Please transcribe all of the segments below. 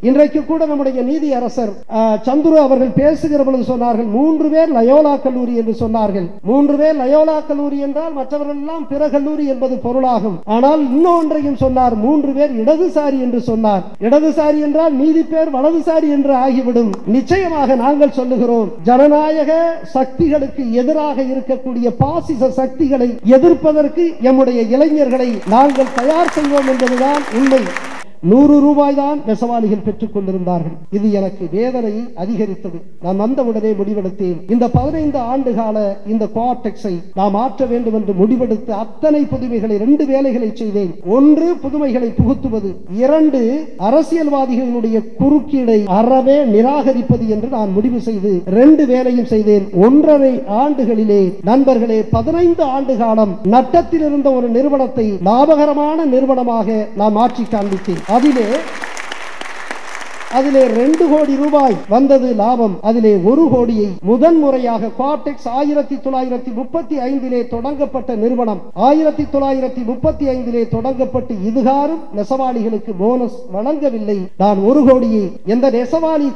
இன்றைக்கு கூட நம்முடைய நீதி அரசர் சந்துரு அவர்கள் பேசுகிற பொழுது சொன்னார்கள் 3 பேர் லயோலா கல்லூரி என்று சொன்னார்கள். 3 பேர் லயோலா கல்லூரி என்றால் மற்றவர்கள் எல்லாம் பிற கல்லூரி என்பது பொருளாகும். ஆனால் இன்னொன்றையும் சொன்னார், 3 பேர் இடதுசாரி என்று சொன்னார். இடதுசாரி என்றால் மீதி பேர் வலதுசாரி என்று ஆகிவிடும். நிச்சயமாக நாங்கள் சொல்லுகிறோம், ஜனநாயக சக்திகளுக்கு எதிராக இருக்கக்கூடிய பாசிச சக்திகளை எதிர்ப்பதற்கு எம்முடைய இளைஞர்களை நாங்கள் தயார் செய்வோம் என்பதுதான் உண்மை. 100 ரூபாய் தான் நெசவாளிகள் பெற்றுக் கொண்டிருந்தார்கள். இது எனக்கு வேதனையை அதிகரித்தது. நான் வந்தவுடனே முடிவெடுத்தேன், இந்த 15 ஆண்டு கால இந்த கோஆர்டெக்ஸை நாம் மாற்ற வேண்டும் என்று முடிவெடுத்து அத்தனை புதுமைகளை 2 வேலைகளை செய்தேன். 1 புதுமைகளை புகுத்துவது, 2 அரசியல்வாதிகளுடைய குறுக்கீடை அறவே நிராகரிப்பது என்று நான் முடிவு செய்து 2 வேலையும் செய்தேன். 1.5 ஆண்டுகளிலே நண்பர்களே 15 ஆண்டு காலம் நட்டத்தில் இருந்த ஒரு நிறுவனத்தை லாபகரமான நிறுவனமாக நான் மாற்றி காண்பித்தேன். அதிலே 2 கோடி ரூபாய் வந்தது லாபம். அதிலே 1 கோடியை முதன்முறையாக கோஆர்டெக்ஸ் 1935 தொடங்கப்பட்ட நிறுவனம் 1935 தொடங்கப்பட்டு இதுகாரும் நெசவாளிகளுக்கு போனஸ் வழங்கவில்லை. நான் 1 கோடியை எந்த நெசவாளி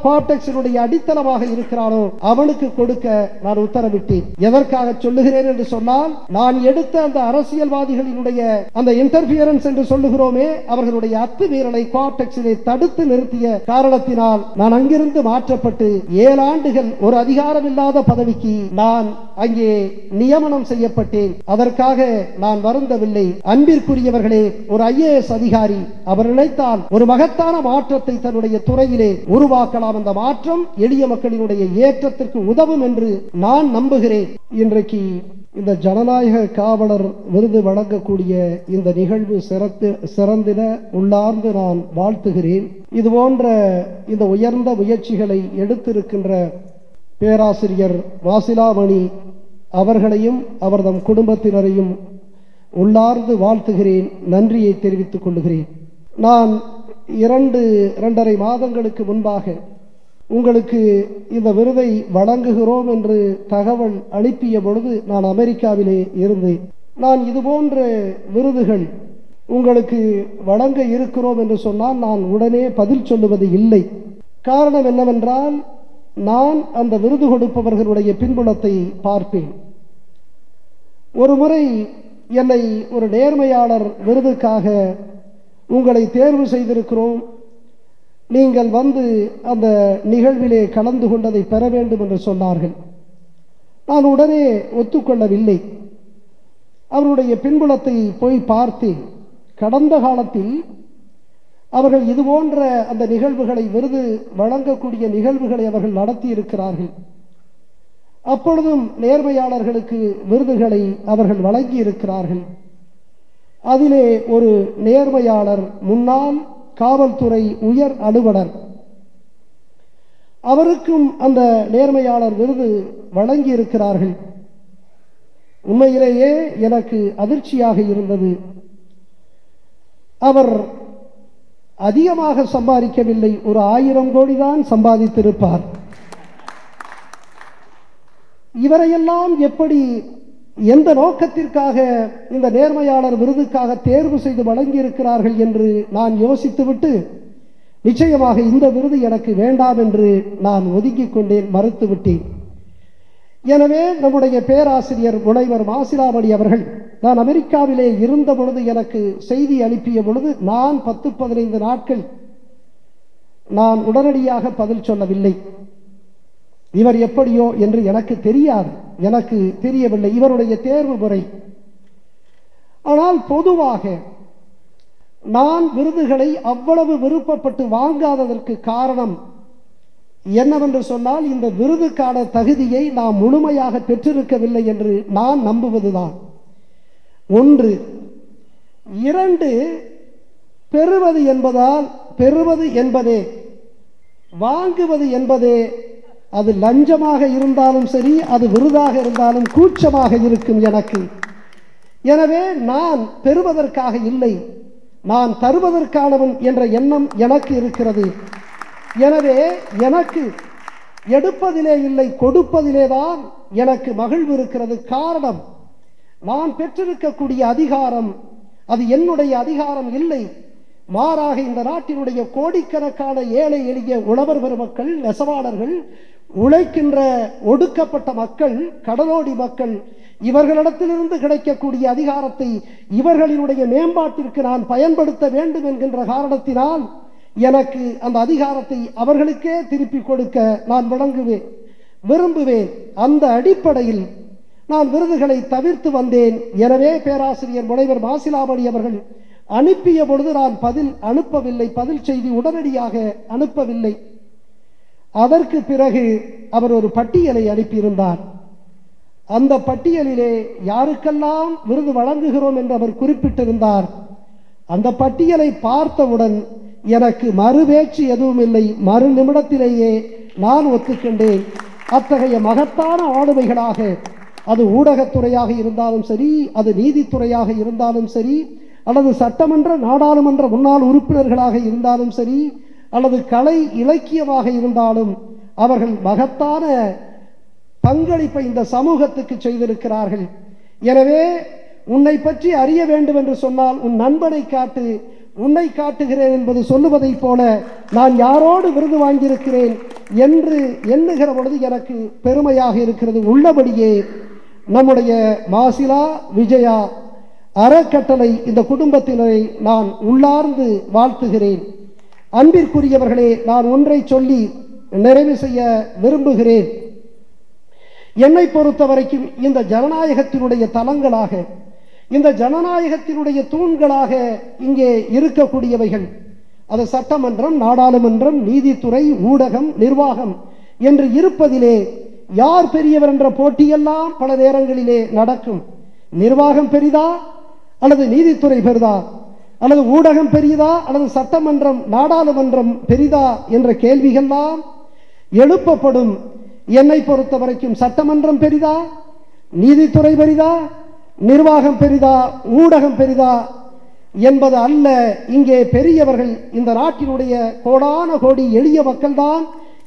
கோஆர்டெக்ஸினுடைய அடித்தளமாக இருக்கிறானோ அவனுக்கு கொடுக்க நான் உத்தரவிட்டேன். எதற்காக சொல்லுகிறேன் என்று சொன்னால், நான் எடுத்த அந்த அரசியல்வாதிகளினுடைய அந்த இன்டர்ஃபியரன்ஸ் என்று சொல்லுகிறோமே, அவர்களுடைய அத்துமீறலை கோஆர்டெக்ஸிலே தடுத்து நிறுத்தி காரணத்தினால் நான் அங்கிருந்து மாற்றப்பட்டு 7 ஆண்டுகள் ஒரு அதிகாரமில்லாத பதவிக்கு நான் அங்கே நியமனம் செய்யப்பட்டேன். அதற்காக நான் வருந்தவில்லை. அன்பிற்குரியவர்களே, ஒரு IAS அதிகாரி அவர் நினைத்தால் ஒரு மகத்தான மாற்றத்தை தன்னுடைய துறையிலே உருவாக்கலாம். அந்த மாற்றம் எளிய மக்களினுடைய ஏற்றத்திற்கு உதவும் என்று நான் நம்புகிறேன். இன்றைக்கு இந்த ஜனநாயக காவலர் விருது வழங்கக்கூடிய இந்த நிகழ்வு சிறந்திட உள்ளார்ந்து நான் வாழ்த்துகிறேன். இது போன்ற இந்த உயர்ந்த முயற்சிகளை எடுத்திருக்கின்ற பேராசிரியர் வாசிலாமணி அவர்களையும் அவர்தம் குடும்பத்தினரையும் உள்ளார்ந்து வாழ்த்துகிறேன், நன்றியை தெரிவித்துக் கொள்கிறேன். நான் 2.5 மாதங்களுக்கு முன்பாக உங்களுக்கு இந்த விருதை வழங்குகிறோம் என்று தகவல் அனுப்பிய பொழுது நான் அமெரிக்காவிலே இருந்தேன். நான் இதுபோன்ற விருதுகள் உங்களுக்கு வழங்க இருக்கிறோம் என்று சொன்னால் நான் உடனே பதில் சொல்லுவது இல்லை. காரணம் என்னவென்றால், நான் அந்த விருது கொடுப்பவர்களுடைய பின்புலத்தை பார்ப்பேன். ஒரு முறை என்னை ஒரு நேர்மையாளர் விருதுக்காக உங்களை தேர்வு செய்திருக்கிறோம், நீங்கள் வந்து அந்த நிகழ்விலே கலந்து கொண்டதை பெற வேண்டும் என்று சொன்னார்கள். நான் உடனே ஒத்துக்கொள்ளவில்லை. அவருடைய பின்புலத்தை போய் பார்த்தேன். கடந்த காலத்தில் அவர்கள் இதுபோன்ற அந்த நிகழ்வுகளை, விருது வழங்கக்கூடிய நிகழ்வுகளை அவர்கள் நடத்தி இருக்கிறார்கள். அப்பொழுதும் நேர்மையாளர்களுக்கு விருதுகளை அவர்கள் வழங்கி இருக்கிறார்கள். அதிலே ஒரு நேர்மையாளர் முன்னாள் காவல்துறை உயர் அலுவலர், அவருக்கும் அந்த நேர்மையாளர் விருது வழங்கி இருக்கிறார்கள். உண்மையிலேயே எனக்கு அதிர்ச்சியாக இருந்தது. அவர் அதிகமாக சம்பாதிக்கவில்லை, ஒரு 1000 கோடி தான் சம்பாதித்திருப்பார். இவரையெல்லாம் எப்படி, எந்த நோக்கத்திற்காக இந்த நேர்மையாளர் விருதுக்காக தேர்வு செய்து வழங்கியிருக்கிறார்கள் என்று நான் யோசித்துவிட்டு, நிச்சயமாக இந்த விருது எனக்கு வேண்டாம் என்று நான் ஒதுக்கிக் கொண்டேன், மறுத்துவிட்டேன். எனவே நம்முடைய பேராசிரியர் முனைவர் மாசிலாமணி அவர்கள் நான் அமெரிக்காவிலே இருந்த பொழுது எனக்கு செய்தி அனுப்பிய பொழுது நான் 10-15 நாட்கள் நான் உடனடியாக பதில் சொல்லவில்லை. இவர் எப்படியோ என்று எனக்கு தெரியாது, எனக்கு தெரியவில்லை இவருடைய தேர்வு முறை. ஆனால் பொதுவாக நான் விருதுகளை அவ்வளவு விருப்பப்பட்டு வாங்காததற்கு காரணம் என்னவென்று சொன்னால், இந்த விருதுக்கான தகுதியை நாம் முழுமையாக பெற்றிருக்கவில்லை என்று நான் நம்புவதுதான் ஒன்று. 2, பெறுவது என்பதே, வாங்குவது என்பதே, அது லஞ்சமாக இருந்தாலும் சரி, அது விருதாக இருந்தாலும் கூச்சமாக இருக்கும் எனக்கு. எனவே நான் பெறுவதற்காக இல்லை, நான் தருவதற்கானவன் என்ற எண்ணம் எனக்கு இருக்கிறது. எனவே எனக்கு எடுப்பதிலே இல்லை, கொடுப்பதிலே தான் எனக்கு மகிழ்வு இருக்கிறது. காரணம், நான் பெற்றிருக்கக்கூடிய அதிகாரம் அது என்னுடைய அதிகாரம் இல்லை. மாறாக இந்த நாட்டினுடைய கோடிக்கணக்கான ஏழை எளிய உழவர் பெருமக்கள், நெசவாளர்கள், உழைக்கின்ற ஒடுக்கப்பட்ட மக்கள், கடலோடி மக்கள், இவர்களிடத்திலிருந்து கிடைக்கக்கூடிய அதிகாரத்தை இவர்களினுடைய மேம்பாட்டிற்கு நான் பயன்படுத்த வேண்டும் என்கின்ற காரணத்தினால் எனக்கு அந்த அதிகாரத்தை அவர்களுக்கே திருப்பி கொடுக்க நான் விரும்புவேன். அந்த அடிப்படையில் நான் விருதுகளை தவிர்த்து வந்தேன். எனவே பேராசிரியர் முனைவர் மாசிலாமணி அவர்கள் அனுப்பிய பொழுது நான் பதில் அனுப்பவில்லை, பதில் செய்தி உடனடியாக அனுப்பவில்லை. அதற்கு பிறகு அவர் ஒரு பட்டியலை அனுப்பியிருந்தார். அந்த பட்டியலிலே யாருக்கெல்லாம் விருது வழங்குகிறோம் என்று அவர் குறிப்பிட்டிருந்தார். அந்த பட்டியலை பார்த்தவுடன் எனக்கு மறுபேச்சு எதுவும் இல்லை. மறு நிமிடத்திலேயே நான் ஒத்துக்கொண்டேன். அத்தகைய மகத்தான ஆளுமைகளாக அது ஊடகத்துறையாக இருந்தாலும் சரி, அது நீதித்துறையாக இருந்தாலும் சரி, அல்லது சட்டமன்ற நாடாளுமன்ற முன்னாள் உறுப்பினர்களாக இருந்தாலும் சரி, அல்லது கலை இலக்கியமாக இருந்தாலும் அவர்கள் மகத்தான பங்களிப்பை இந்த சமூகத்துக்கு செய்திருக்கிறார்கள். எனவே உன்னை பற்றி அறிய வேண்டும் என்று சொன்னால் உன் நண்பனை காட்டு, உன்னை காட்டுகிறேன் என்பது சொல்லுவதைப் போல நான் யாரோடு விருது வாங்கியிருக்கிறேன் என்று எண்ணுகிற பொழுது எனக்கு பெருமையாக இருக்கிறது. உள்ளபடியே நம்முடைய மாசிலா விஜயா அறக்கட்டளை இந்த குடும்பத்தினரை நான் உள்ளார்ந்து வாழ்த்துகிறேன். அன்பிற்குரியவர்களே, நான் ஒன்றை சொல்லி நிறைவு செய்ய விரும்புகிறேன். என்னை பொறுத்த வரைக்கும் இந்த ஜனநாயகத்தினுடைய தலங்களாக, இந்த ஜனநாயகத்தினுடைய தூண்களாக இங்கே இருக்கக்கூடியவைகள் அது சட்டமன்றம், நாடாளுமன்றம், நீதித்துறை, ஊடகம், நிர்வாகம் என்று இருப்பதிலே யார் பெரியவர் என்ற போட்டியெல்லாம் பல நேரங்களிலே நடக்கும். நிர்வாகம் பெரிதா அல்லது நீதித்துறை பெரிதா, அல்லது ஊடகம் பெரியதா அல்லது சட்டமன்றம் நாடாளுமன்றம் பெரிதா என்ற கேள்விகள்லாம் எழுப்பப்படும். என்னை பொறுத்த வரைக்கும் சட்டமன்றம் பெரிதா, நீதித்துறை பெரிதா, நிர்வாகம் பெரிதா, ஊடகம் பெரிதா என்பது அல்ல. இங்கே பெரியவர்கள் இந்த நாட்டினுடைய கோடான கோடி எளிய மக்கள்தான்.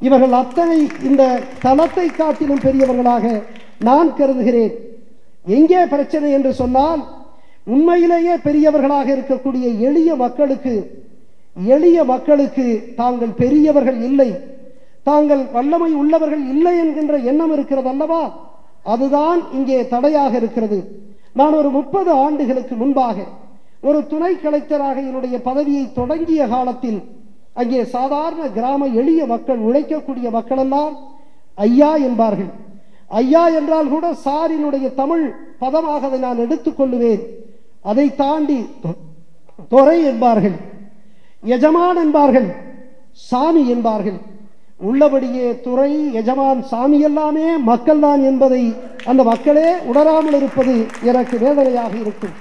இவர்கள் அத்தனை இந்த தளத்தை காட்டிலும் பெரியவர்களாக நான் கருதுகிறேன். எங்கே பிரச்சனை என்று சொன்னால், உண்மையிலேயே பெரியவர்களாக இருக்கக்கூடிய எளிய மக்களுக்கு தாங்கள் பெரியவர்கள் இல்லை, தாங்கள் வல்லமை உள்ளவர்கள் இல்லை என்கின்ற எண்ணம் இருக்கிறது அல்லவா? அதுதான் இங்கே தடையாக இருக்கிறது. நான் ஒரு 30 ஆண்டுகளுக்கு முன்பாக ஒரு துணை கலெக்டராக என்னுடைய பதவியை தொடங்கிய காலத்தில் அங்கே சாதாரண கிராம எளிய மக்கள், உழைக்கக்கூடிய மக்கள் எல்லாம் ஐயா என்பார்கள். ஐயா என்றால் கூட சாரினுடைய தமிழ் பதமாக அதை நான் எடுத்துக்கொள்ளுவேன். அதை தாண்டி துறை என்பார்கள், எஜமான் என்பார்கள், சாமி என்பார்கள். உள்ளபடியே துறை, எஜமான், சாமி எல்லாமே மக்கள் தான் என்பதை அந்த மக்களே உணராமல் இருப்பது எனக்கு வேதனையாக இருக்கும்.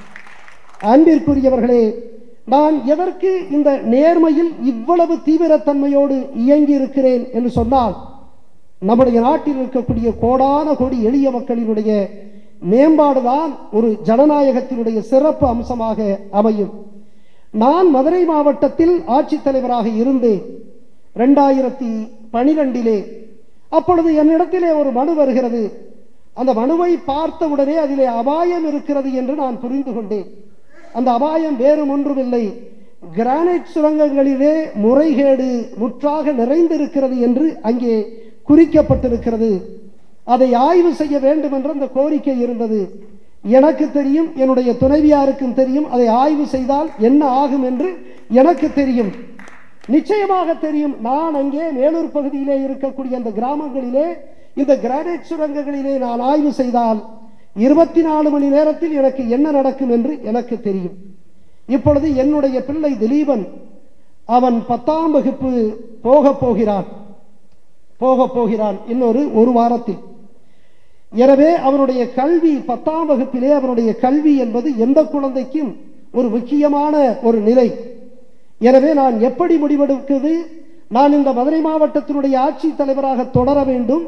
அன்பிற்குரியவர்களே, நான் எதற்கு இந்த நேர்மையில் இவ்வளவு தீவிரத்தன்மையோடு இயங்கி இருக்கிறேன் என்று சொன்னால், நம்முடைய நாட்டில் இருக்கக்கூடிய கோடான கோடி எளிய மக்களினுடைய மேம்பாடுதான் ஒரு ஜனநாயகத்தினுடைய சிறப்பு அம்சமாக அமையும். நான் மதுரை மாவட்டத்தில் ஆட்சித்தலைவராக இருந்தேன் 2012. அப்பொழுது என்னிடத்திலே ஒரு மனு வருகிறது. அந்த மனுவை பார்த்தவுடனே அதிலே அபாயம் இருக்கிறது என்று நான் புரிந்து கொண்டேன். அந்த அபாயம் வேறு ஒன்றுமில்லை, கிரானைட் சுரங்கங்களிலே முறைகேடு முற்றாக நிறைந்திருக்கிறது என்று அங்கே குறிக்கப்பட்டிருக்கிறது. அதை ஆய்வு செய்ய வேண்டும் என்ற அந்த கோரிக்கை இருந்தது. எனக்கு தெரியும், என்னுடைய துணைவியாருக்கும் தெரியும், அதை ஆய்வு செய்தால் என்ன ஆகும் என்று எனக்கு தெரியும், நிச்சயமாக தெரியும். நான் அங்கே மேலூர் பகுதியிலே இருக்கக்கூடிய அந்த கிராமங்களிலே இந்த கிரானைட் சுரங்கங்களிலே நான் ஆய்வு செய்தால் 24 மணி நேரத்தில் எனக்கு என்ன நடக்கும் என்று எனக்கு தெரியும். இப்பொழுது என்னுடைய பிள்ளை திலீபன், அவன் 10ஆம் வகுப்பு போக போகிறான் இன்னொரு ஒரு வாரத்தில். எனவே அவனுடைய கல்வி 10ஆம் வகுப்பிலே அவனுடைய கல்வி என்பது எந்த குழந்தைக்கும் ஒரு முக்கியமான ஒரு நிலை. எனவே நான் எப்படி முடிவெடுக்கிறது? நான் இந்த மதுரை மாவட்டத்தினுடைய ஆட்சி தலைவராக தொடர வேண்டும்,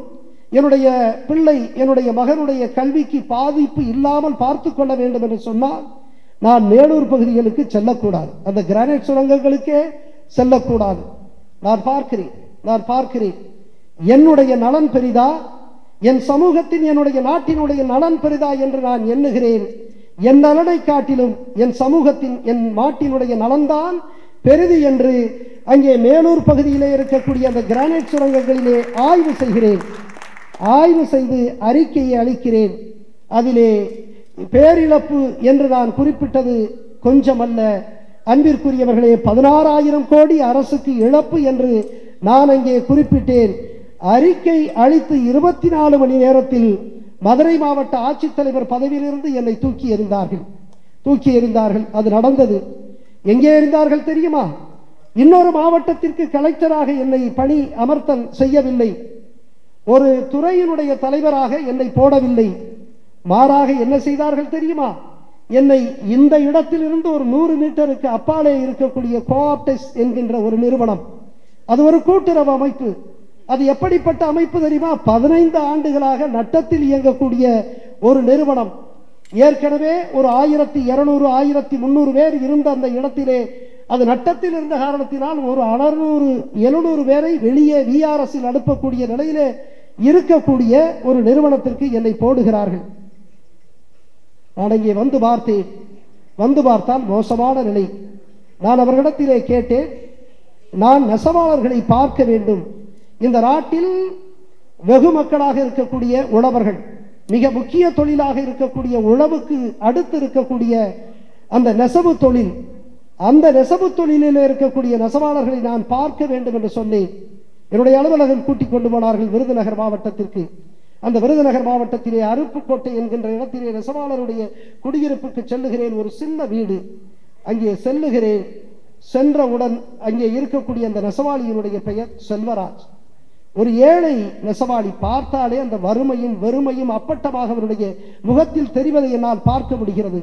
என்னுடைய பிள்ளை, என்னுடைய மகனுடைய கல்விக்கு பாதிப்பு இல்லாமல் பார்த்து கொள்ள வேண்டும் என்று சொன்னால் நான் மேலூர் பகுதிகளுக்கு செல்லக்கூடாது, அந்த கிரானைட் சுரங்கங்களுக்கே செல்லக்கூடாது. நான் பார்க்கிறேன் என்னுடைய நலன் பெரிதா, என் சமூகத்தின், என்னுடைய நாட்டினுடைய நலன் பெரிதா என்று நான் எண்ணுகிறேன். என் நலனை காட்டிலும் என் சமூகத்தின், என் நாட்டினுடைய நலன்தான் பெரிது என்று அங்கே மேலூர் பகுதியிலே இருக்கக்கூடிய அந்த கிரானைட் சுரங்கங்களிலே ஆய்வு செய்கிறேன். ஆய்வு செய்து அறிக்கையை அளிக்கிறேன். அதிலே பேரிழப்பு என்று நான் குறிப்பிட்டது கொஞ்சமல்ல அன்பிற்குரியவர்களே, 16,000 கோடி அரசுக்கு இழப்பு என்று நான் அங்கே குறிப்பிட்டேன். அறிக்கை அளித்து 24 மணி நேரத்தில் மதுரை மாவட்ட ஆட்சித்தலைவர் பதவியிலிருந்து என்னை தூக்கி எறிந்தார்கள். அது நடந்தது. எங்கே எறிந்தார்கள் தெரியுமா? இன்னொரு மாவட்டத்திற்கு கலெக்டராக என்னை பணி அமர்த்தல் செய்யவில்லை. ஒரு துறையினுடைய தலைவராக என்னை போடவில்லை. மாறாக என்ன செய்தார்கள் தெரியுமா? என்னை இந்த இடத்திலிருந்து ஒரு 100 மீட்டருக்கு அப்பாலே இருக்கக்கூடிய கோஆப்டெக்ஸ் என்கின்ற ஒரு நிறுவனம், அது ஒரு கூட்டுறவு அமைப்பு. அது எப்படிப்பட்ட அமைப்பு தெரியுமா? 15 ஆண்டுகளாக நட்டத்தில் இயங்கக்கூடிய ஒரு நிறுவனம். ஏற்கனவே ஒரு 1200 1300 பேர் இருந்த அந்த இடத்திலே அது நட்டத்தில் இருந்த காரணத்தினால் ஒரு 600-700 பேரை வெளியே விஆர்எஸ்ஸில் அனுப்பக்கூடிய நிலையிலே இருக்கக்கூடிய ஒரு நிறுவனத்திற்கு என்னை போடுகிறார்கள். நான் இங்கே வந்து பார்த்தால் மோசமான நிலை. நான் அவர்களிடத்திலே கேட்டேன், நான் நெசவாளர்களை பார்க்க வேண்டும். இந்த நாட்டில் வெகு மக்களாக இருக்கக்கூடிய உழவர்கள், மிக முக்கிய தொழிலாக இருக்கக்கூடிய உழவுக்கு அடுத்து இருக்கக்கூடிய அந்த நெசவு தொழில், அந்த நெசவு தொழிலில் இருக்கக்கூடிய நெசவாளர்களை நான் பார்க்க வேண்டும் என்று சொன்னேன். என்னுடைய அலுவலகம் கூட்டிக் கொண்டு போனார்கள் விருதுநகர் மாவட்டத்திற்கு. அந்த விருதுநகர் மாவட்டத்திலே அருப்புக்கோட்டை என்கின்ற இடத்திலே நெசவாளருடைய குடியிருப்புக்கு செல்லுகிறேன். ஒரு சின்ன வீடு. அங்கே செல்லுகிறேன். சென்றவுடன் அங்கே இருக்கக்கூடிய அந்த நெசவாளியினுடைய பெயர் செல்வராஜ். ஒரு ஏழை நெசவாளி. பார்த்தாலே அந்த வறுமையும் வெறுமையும் அப்பட்டமாக அவருடைய முகத்தில் தெரிவதை என்னால் பார்க்க முடிகிறது.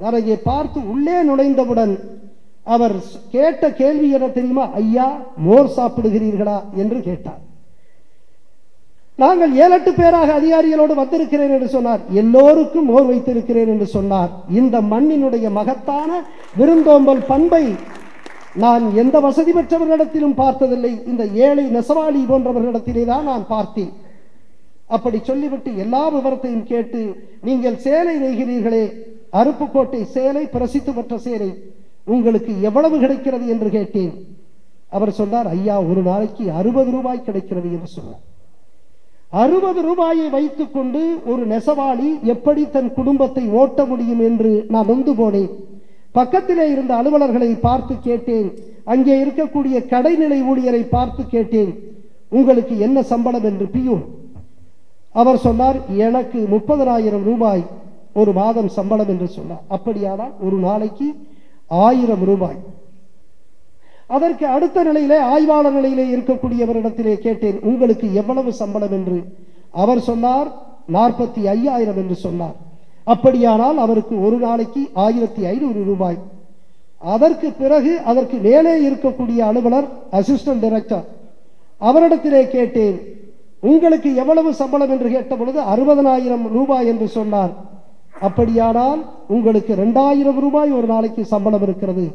நான் அங்கே பார்த்து உள்ளே நுழைந்தவுடன் அவர் கேட்ட கேள்வி என்ன தெரியுமா? ஐயா, மோர் சாப்பிடுகிறீர்களா என்று கேட்டார். நாங்கள் 7-8 பேராக அதிகாரிகளோடு வந்திருக்கிறேன் என்று சொன்னார். எல்லோருக்கும் மோர் வைத்திருக்கிறேன் என்று சொன்னார். இந்த மண்ணினுடைய மகத்தான விருந்தோம்பல் பண்பை நான் எந்த வசதி பெற்றவர்களிடத்திலும் பார்த்ததில்லை. இந்த ஏழை நெசவாளி போன்றவர்களிடத்திலே தான் நான் பார்த்தேன். அப்படி சொல்லிவிட்டு எல்லா விவரத்தையும் கேட்டு, நீங்கள் சேலை நெய்கிறீர்களே, அருப்புக்கோட்டை சேலை பிரசித்தி பெற்ற சேலை, உங்களுக்கு எவ்வளவு கிடைக்கிறது என்று கேட்டேன். அவர் சொன்னார், ஐயா, ஒரு நாளைக்கு 60 ரூபாய் கிடைக்கிறது என்று சொன்னார். 60 ரூபாயை வைத்துக் கொண்டு ஒரு நெசவாளி எப்படி தன் குடும்பத்தை ஓட்ட முடியும் என்று நான் நொந்து போனேன். பக்கத்திலே இருந்த அலுவலர்களை பார்த்து கேட்டேன். அங்கே இருக்கக்கூடிய கடைநிலை ஊழியரை பார்த்து கேட்டேன், உங்களுக்கு என்ன சம்பளம் என்று. பியூன் அவர் சொன்னார், எனக்கு 30,000 ரூபாய் ஒரு மாதம் சம்பளம் என்று சொன்னார். அப்படியானால் ஒரு நாளைக்கு 1000 ரூபாய். அதற்கு அடுத்த நிலையிலே ஆய்வாளர் நிலையிலே இருக்கக்கூடியவரிடத்திலே கேட்டேன், உங்களுக்கு எவ்வளவு சம்பளம் என்று. அவர் சொன்னார் 45,000 என்று சொன்னார். அப்படியானால் அவருக்கு ஒரு நாளைக்கு 1500 ரூபாய். அதற்கு பிறகு அதற்கு மேலே இருக்கக்கூடிய அலுவலர் அசிஸ்டன்ட் டைரக்டர், அவரிடத்திலே கேட்டேன், உங்களுக்கு எவ்வளவு சம்பளம் என்று கேட்ட பொழுது 60,000 ரூபாய் என்று சொன்னார். அப்படியானால் உங்களுக்கு 2000 ரூபாய் ஒரு நாளைக்கு சம்பளம் இருக்கிறது.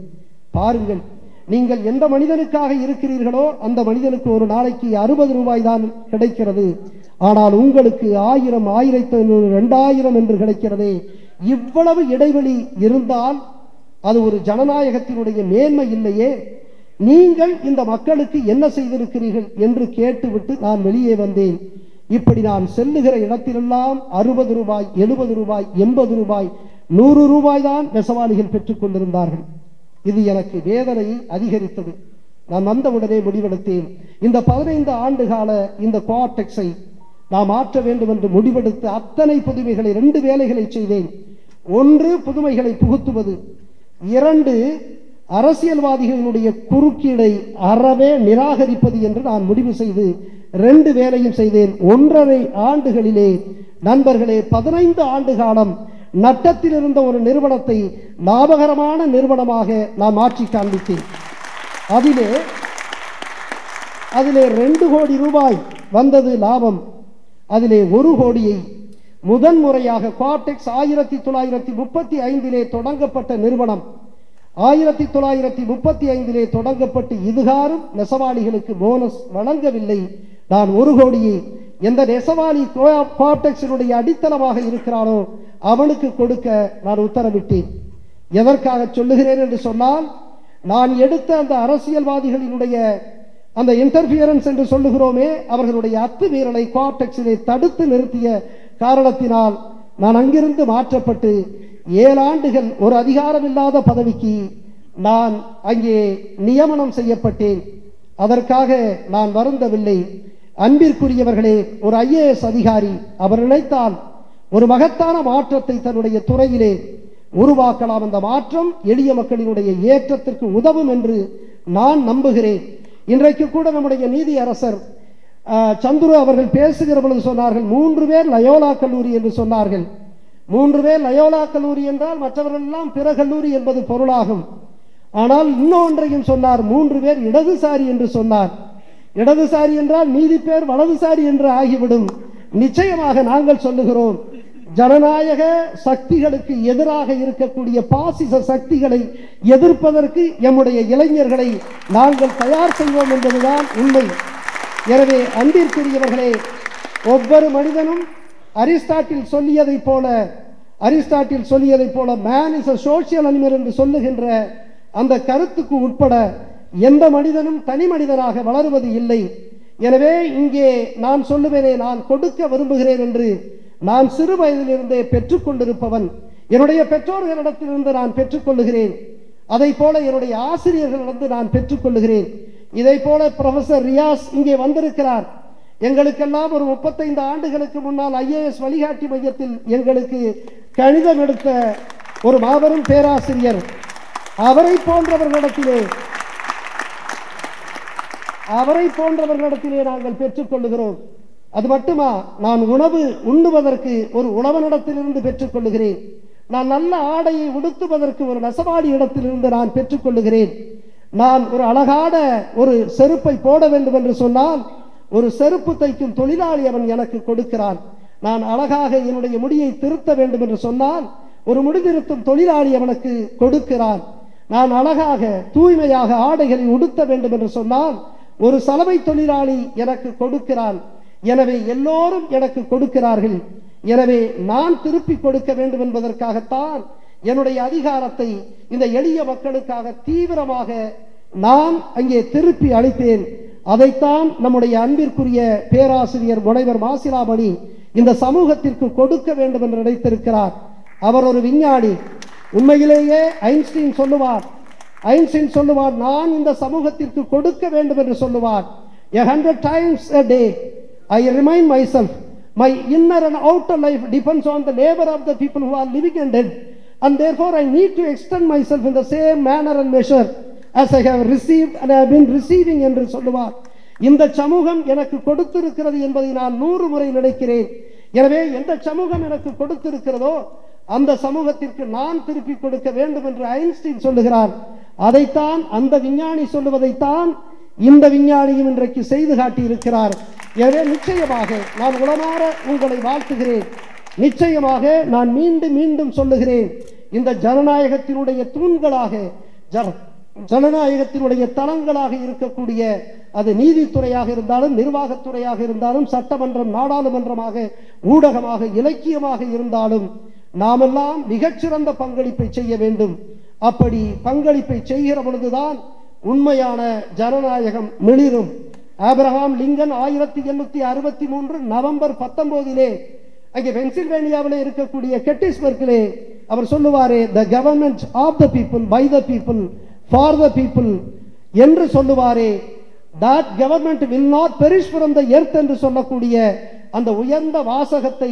பாருங்கள், நீங்கள் எந்த மனிதனுக்காக இருக்கிறீர்களோ அந்த மனிதனுக்கு ஒரு நாளைக்கு 60 ரூபாய் தான் கிடைக்கிறது. ஆனால் உங்களுக்கு 1000, 1500, 2000 என்று கிடைக்கிறதே. இவ்வளவு இடைவெளி இருந்தால் அது ஒரு ஜனநாயகத்தினுடைய மேன்மை இல்லையே. நீங்கள் இந்த மக்களுக்கு என்ன செய்திருக்கிறீர்கள் என்று கேட்டுவிட்டு நான் வெளியே வந்தேன். இப்படி நான் செல்லுகிற இடத்திலெல்லாம் 60 ரூபாய், 70 ரூபாய், 80 ரூபாய், 100 ரூபாய் தான் நெசவாளிகள் பெற்றுக் கொண்டிருந்தார்கள். இது எனக்கு வேதனையை அதிகரித்தது. நான் வந்தவுடனே முடிவெடுத்தேன், இந்த 15 ஆண்டு கால இந்த கோஆப்டெக்ஸை நாம் மாற்ற வேண்டும் என்று முடிவெடுத்து அத்தனை புதுமைகளை 2 வேலைகளை செய்தேன். 1, புதுமைகளை புகுத்துவது. 2, அரசியல்வாதிகளுடைய குறுக்கீடை அறவே நிராகரிப்பது என்று நான் முடிவு செய்து 2 வேலையும் செய்தேன். 1.5 ஆண்டுகளிலே நண்பர்களே, 15 ஆண்டு காலம் நட்டத்தில் இருந்த ஒரு நிறுவனத்தை லாபகரமான நிறுவனமாக நான் மாற்றி காண்பித்தேன். அதிலே 2 கோடி ரூபாய் வந்தது லாபம். அதிலே 1 கோடியை முதன்முறையாக கோஆப்டெக்ஸ் 1935 தொடங்கப்பட்ட நிறுவனம். 1935 தொடங்கப்பட்டு இதுகாரும் நெசவாளிகளுக்கு போனஸ் வழங்கவில்லை. நான் 1 கோடியை எந்த நெசவாளி கோஆப்டெக்ஸினுடைய அடித்தளமாக இருக்கிறானோ அவனுக்கு கொடுக்க நான் உத்தரவிட்டேன். எதற்காக சொல்லுகிறேன் என்று சொன்னால், நான் எடுத்த அந்த அரசியல்வாதிகளினுடைய அந்த இன்டர்ஃபியரன்ஸ் என்று சொல்லுகிறோமே, அவர்களுடைய அத்துமீறலை கோஆப்டெக்ஸிலே தடுத்து நிறுத்திய காரணத்தினால் நான் அங்கிருந்து மாற்றப்பட்டு 7 ஆண்டுகள் ஒரு அதிகாரமில்லாத பதவிக்கு நான் அங்கே நியமனம் செய்யப்பட்டேன். அதற்காக நான் வருந்தவில்லை. அன்பிற்குரியவர்களே, ஒரு IAS அதிகாரி அவர் நினைத்தால் ஒரு மகத்தான மாற்றத்தை தன்னுடைய துறையிலே உருவாக்கலாம். அந்த மாற்றம் எளிய மக்களினுடைய ஏற்றத்திற்கு உதவும் என்று நான் நம்புகிறேன். இன்றைக்கு கூட நம்முடைய நீதி அரசர் சந்துரு அவர்கள் பேசுகிற பொழுது சொன்னார்கள், 3 பேர் லயோலா கல்லூரி என்று சொன்னார்கள். 3 பேர் லயோலா கல்லூரி என்றால் மற்றவர்கள் எல்லாம் பிற கல்லூரி என்பது பொருளாகும். ஆனால் இன்னொன்றையும் சொன்னார், 3 பேர் இடதுசாரி என்று சொன்னார். இடதுசாரி என்றால் மீதி பேர் வலதுசாரி என்று ஆகிவிடும். நிச்சயமாக நாங்கள் சொல்லுகிறோம், ஜனநாயக சக்திகளுக்கு எதிராக இருக்கக்கூடிய பாசிச சக்திகளை எதிர்ப்பதற்கு எம்முடைய இளைஞர்களை நாங்கள் தயார் செய்வோம் என்பதுதான் உண்மை. எனவே அன்பிற்குரியவர்களே, ஒவ்வொரு மனிதனும் அரிஸ்டாட்டில் சொல்லியதை போல man is a social animal என்று சொல்லுகின்ற அந்த கருத்துக்கு உட்பட எந்த மனிதனும் தனி மனிதனாக வளருவது இல்லை. எனவே இங்கே நான் சொல்லுவேனே, நான் கொடுக்க விரும்புகிறேன் என்று நான் சிறு வயதிலிருந்தே பெற்றுக்கொண்டிருப்பவன். என்னுடைய பெற்றோர்களிடத்திலிருந்து நான் பெற்றுக்கொள்ளுகிறேன். அதை போல என்னுடைய ஆசிரியர்களிடந்து நான் பெற்றுக்கொள்ளுகிறேன். இதை போல ப்ரொஃபசர் ரியாஸ் இங்கே வந்திருக்கிறார். எங்களுக்கெல்லாம் ஒரு 35 ஆண்டுகளுக்கு முன்னால் IAS வழிகாட்டி மையத்தில் எங்களுக்கு கணிதம் எடுத்த ஒரு மாபெரும் பேராசிரியர். அவரை போன்றவர்களிடத்திலே நாங்கள் பெற்றுக்கொள்ளுகிறோம். அது மட்டுமா, நான் உணவு உண்ணுவதற்கு ஒரு உணவனிடத்திலிருந்து பெற்றுக்கொள்ளுகிறேன். நான் நல்ல ஆடையை உடுத்துவதற்கு ஒரு நெசவாடி இடத்திலிருந்து நான் பெற்றுக்கொள்ளுகிறேன். நான் ஒரு அழகான ஒரு செருப்பை போட வேண்டும் என்று சொன்னால் ஒரு செருப்பு தைக்கும் தொழிலாளி அவன் எனக்கு கொடுக்கிறான். நான் அழகாக என்னுடைய முடியை திருத்த வேண்டும் என்று சொன்னால் ஒரு முடிதிருத்தும் தொழிலாளி அவனுக்கு கொடுக்கிறான். நான் அழகாக தூய்மையாக ஆடைகளை உடுத்த வேண்டும் என்று சொன்னால் ஒரு சலவை தொழிலாளி எனக்கு கொடுக்கிறான். எனவே எல்லோரும் எனக்கு கொடுக்கிறார்கள். எனவே நான் திருப்பி கொடுக்க வேண்டும் என்பதற்காகத்தான் என்னுடைய அதிகாரத்தை இந்த எளிய மக்களுக்காக தீவிரமாக நான் அங்கே திருப்பி அளித்தேன். அதைத்தான் நம்முடைய அன்பிற்குரிய பேராசிரியர் முனைவர் மாசிலாமணி இந்த சமூகத்திற்கு கொடுக்க வேண்டும் என்று நினைத்திருக்கிறார். அவர் ஒரு விஞ்ஞானி. உண்மையிலேயே ஐன்ஸ்டீன் சொல்லுவார், நான் இந்த சமூகத்திற்கு கொடுக்க வேண்டும் என்று சொல்லுவார். 100 times a day I remind myself my inner and outer life depends on the labor of the people who are living and dead, and therefore I need to extend myself in the same manner and measure as I have received and I have been receiving என்று சொல்லுவார். இந்த சமூகம் எனக்கு கொடுத்திருக்கிறது என்பதை நான் 100 முறை நினைக்கிறேன். எனவே எந்த சமூகம் எனக்கு கொடுத்திருக்கிறதோ அந்த சமூகத்திற்கு நான் திருப்பி கொடுக்க வேண்டும் என்று ஐன்ஸ்டீன் சொல்லுகிறார். அதைத்தான் அந்த விஞ்ஞானி சொல்லுவதைத்தான் இந்த விஞ்ஞானியும் இன்றைக்கு செய்து காட்டியிருக்கிறார். எனவே நிச்சயமாக நான் உளமாற உங்களை வாழ்த்துகிறேன். நிச்சயமாக நான் மீண்டும் மீண்டும் சொல்லுகிறேன், இந்த ஜனநாயகத்தினுடைய தூண்களாக ஜனநாயகத்தினுடைய தளங்களாக இருக்கக்கூடிய அது நீதித்துறையாக இருந்தாலும் நிர்வாகத்துறையாக இருந்தாலும் சட்டமன்றம் நாடாளுமன்றமாக ஊடகமாக இலக்கியமாக இருந்தாலும் நாமெல்லாம் மிகச்சிறந்த பங்களிப்பை செய்ய வேண்டும். அப்படி பங்களிப்பை செய்கிற பொழுதுதான் உண்மையான ஜனநாயகம் மிளிரும். ஆபிரகாம் லிங்கன் 1863 நவம்பர் 19 அங்கே பென்சில்வேனியாவிலே இருக்கக்கூடிய கெட்டிஸ்பர்கிலே அவர் சொல்லுவாரே, the government of the people by the people for the people என்று சொல்லுவாரே, that government will not perish from the earth என்று சொல்லக்கூடிய அந்த உயர்ந்த வாசகத்தை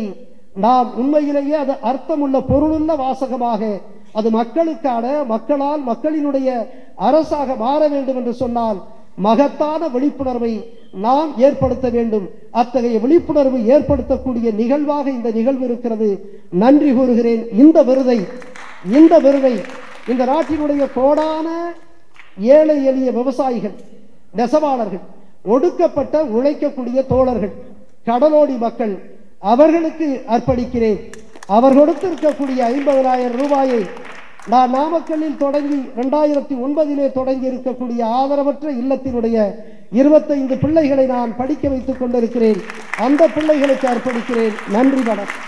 நாம் உண்மையிலேயே அது அர்த்தமுள்ள பொருளுள்ள வாசகமாக அது மக்களுக்கான மக்களால் மக்களினுடைய அரசாக மாற வேண்டும் என்று சொன்னால் மகத்தான விழிப்புணர்வை நாம் ஏற்படுத்த வேண்டும். அத்தகைய விழிப்புணர்வு ஏற்படுத்தக்கூடிய நிகழ்வாக இந்த நிகழ்வு இருக்கிறது. நன்றி கூறுகிறேன். இந்த விருதை இந்த நாட்டினுடைய கோடான ஏழை எளிய விவசாயிகள், நெசவாளர்கள், ஒடுக்கப்பட்ட உழைக்கக்கூடிய தோழர்கள், கடலோடி மக்கள் அவர்களுக்கு அர்ப்பணிக்கிறேன். அவர் கொடுத்திருக்கக்கூடிய 50,000 ரூபாயை நான் நாமக்கல்லில் தொடங்கி 2009 தொடங்கி இருக்கக்கூடிய ஆதரவற்ற இல்லத்தினுடைய 25 பிள்ளைகளை நான் படிக்க வைத்துக் கொண்டிருக்கிறேன். அந்த பிள்ளைகளுக்கு அர்ப்பணிக்கிறேன். நன்றி வணக்கம்.